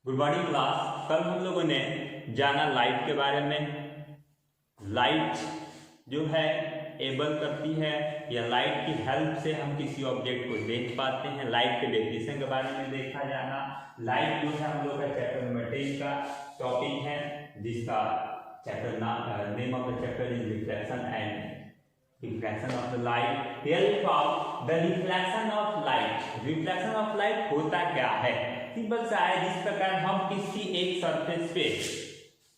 Good morning class. कल हम लोगों ने जाना लाइट के बारे में। लाइट जो है एबल करती है या लाइट की हेल्प से हम किसी ऑब्जेक्ट को देख पाते हैं। लाइट के डेफिनेशन के बारे में देखा जाना। लाइट जो है हम लोग का चैप्टर नंबर 10 का टॉपिक है, जिसका chapter name of the chapter is reflection and reflection of the light. Here we found the reflection of light. Reflection of light होता क्या है? सिंपल सा है, जिस प्रकार हम किसी एक सरफेस पे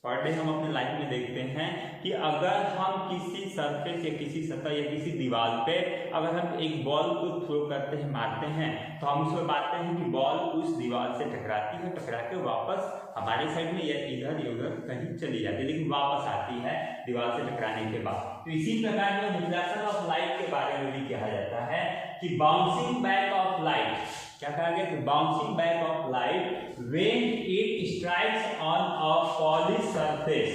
पर डे हम अपने लाइफ में देखते हैं कि अगर हम किसी सरफेस या किसी सतह या किसी दीवार पे अगर हम एक बॉल को थ्रो करते हैं, मारते हैं, तो हम उसमें पाते हैं कि बॉल उस दीवार से टकराती है, टकरा के वापस हमारे साइड में या इधर या उधर कहीं चली जाती है, लेकिन वापस आती है दीवार से टकराने के बाद। तो इसी प्रकार में रिफ्लेक्शन ऑफ लाइट के बारे में भी कहा जाता है कि बाउंसिंग बैक ऑफ लाइट। क्या कहा गया कि bouncing back of light when it strikes on a polish surface.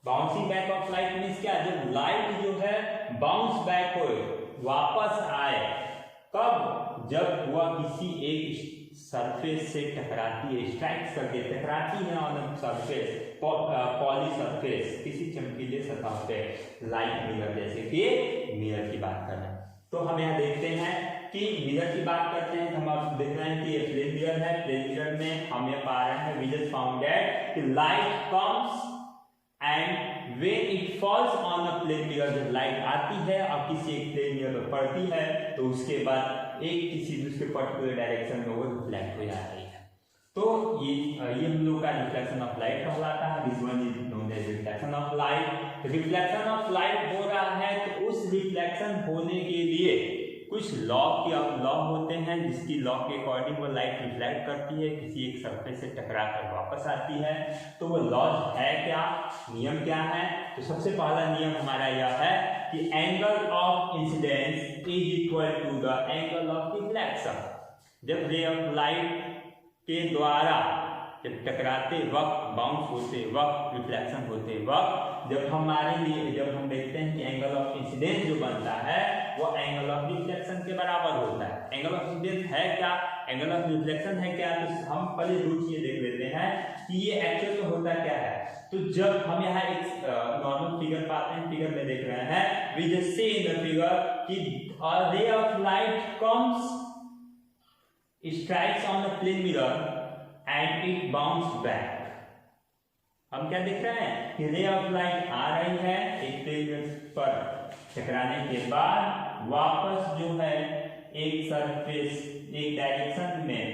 Bouncing back of light means क्या? जब लाइट जो है बाउंस बैक हो, वापस आए, कब? जब वह किसी एक सरफेस से टकराती है, स्ट्राइक्स करके टकराती है on a surface, polish surface, किसी चमकीले सतह पे, लाइट मिरर, जैसे कि मिरर की बात कर रहे हैं। तो हम यहाँ देखते हैं कि मिरर की बात करते हैं, हम आप देख रहे हैं कि ये प्लेन मिरर है। प्लेन मिरर में हम ये पा रहे हैं, वी जस्ट फाउंड दैट कि light comes and when it falls on a plane mirror, जब लाइट आती है और किसी एक प्लेन मिरर पर पड़ती है तो उसके बाद एक किसी दूसरे पर्टिकुलर डायरेक्शन में वो रिफ्लेक्ट हो जाती है। तो ये हम लोग का रिफ्लेक्शन ऑफ लाइट कहलाता है। This one is known as reflection of light. Reflection of light हो रहा है तो उस रिफ्लेक्शन होने के लिए कुछ लॉ होते हैं, जिसकी लॉ के अकॉर्डिंग वो लाइट रिफ्लेक्ट करती है, किसी एक सरफेस से टकरा कर वापस आती है। तो वो लॉ है क्या, नियम क्या है? तो सबसे पहला नियम हमारा यह है कि angle of incidence is equal to the angle of reflection. जब रे ऑफ लाइट के द्वारा जब टकराते वक्त, बाउंस होते वक्त, रिफ्लेक्शन होते वक्त, जब हम देखते हैं कि एंगल ऑफ इंसिडेंस जो बनता है वो एंगल ऑफ रिफ्लेक्शन के बराबर होता है। एंगल ऑफ इंसिडेंस है क्या, एंगल ऑफ रिफ्लेक्शन है क्या? तो हम पहले रूट ये देख लेते हैं कि ये एक्चुअल में होता क्या है। तो जब हम यहाँ एक नॉर्मल फिगर पाते हैं, फिगर में देख रहे हैं, we just see in the figure कि a ray of light comes, strikes on the plane mirror and it bounces back। हम क्या देख रहे हैं कि रे ऑफ लाइट आ रही है, एक प्लेन पर टकराने के बाद वापस जो है एक सरफेस, एक डायरेक्शन में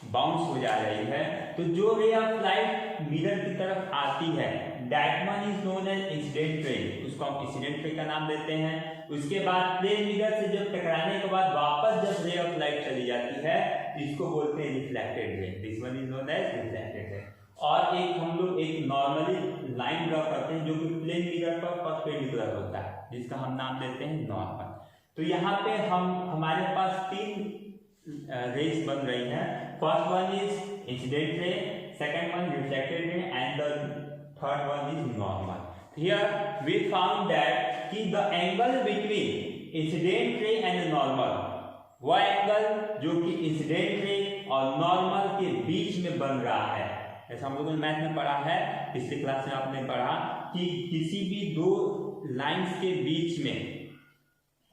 बाउंस हो जा रही है। तो जो रे ऑफ लाइट मिरर की तरफ आती है, that one is known as incident ray, उसको हम इंसिडेंट रे का नाम देते हैं। उसके बाद प्लेन मिरर से जब टकराने के बाद वापस जब रे ऑफ लाइट चली जाती है तो इसको बोलते हैं reflected ray. This one is known as reflected ray. और एक हम लोग एक नॉर्मली लाइन ड्रॉ करते हैं जो कि प्लेन मिरर पर परपेंडिकुलर होता है, जिसका हम नाम देते हैं नॉर्मल। तो यहाँ पे हमारे पास तीन रेस बन रही हैं। First one is incident ray, second one reflected ray and the third one is normal. Here we found that कि the angle between incident ray and normal, वह एंगल जो कि इंसिडेंट रे और नॉर्मल के बीच में बन रहा है। ऐसा हम लोगों ने मैथ में पढ़ा है, पिछले क्लास में आपने पढ़ा कि किसी भी दो लाइंस के बीच में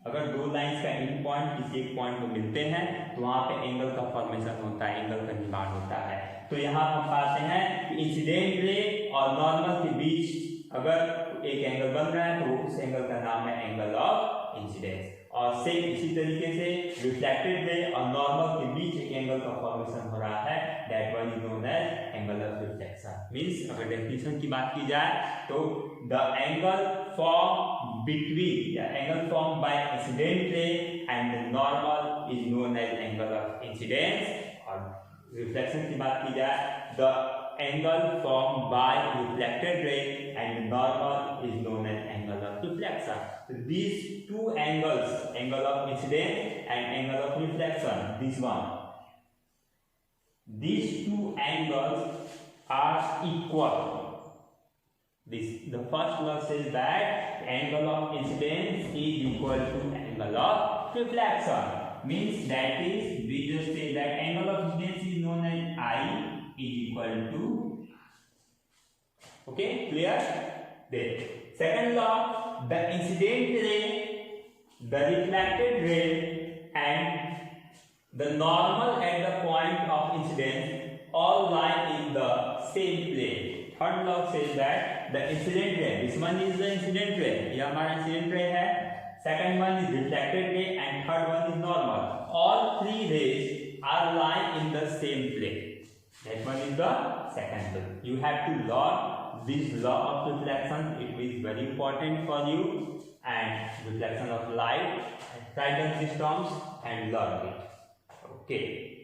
अगर दो लाइंस का एंड पॉइंट किसी एक पॉइंट को मिलते हैं तो वहां पे एंगल का फॉर्मेशन होता है, एंगल का निर्माण होता है। तो यहाँ हम पाते हैं कि इंसिडेंट रे और नॉर्मल के बीच अगर एक एंगल बन रहा है तो उस एंगल का नाम है एंगल ऑफ इंसिडेंस। और सेम इसी तरीके से रिफ्लेक्टेड रे और नॉर्मल के बीच एक एंगल का फॉर्मेशन हो रहा है, that one is known as angle of reflection. Means अगर डेफिनेशन की बात की जाए तो द एंगल फॉर्म बिटवीन या angle form by incident ray and normal is known as angle of incidence. और रिफ्लेक्शन की बात की जाए, the angle formed by reflected ray and normal is known as angle of reflection. So these two angles, angle of incidence and angle of reflection, these two angles are equal. The first law says that angle of incidence is equal to angle of reflection. Means that is, we just say that angle of incidence is known as I is equal to, okay, clear? Then second law, the incident ray, the reflected ray, and the normal at the point of incidence all lie in the same plane. Third law says that the incident ray, this one is the incident ray, ये हमारा incident ray है. Second one is reflected ray and third one is normal. All three rays are lying in the same plane. That one is the second law. You have to learn this law of reflection. It is very important for you, and reflection of light, write down these terms and learn it. Okay.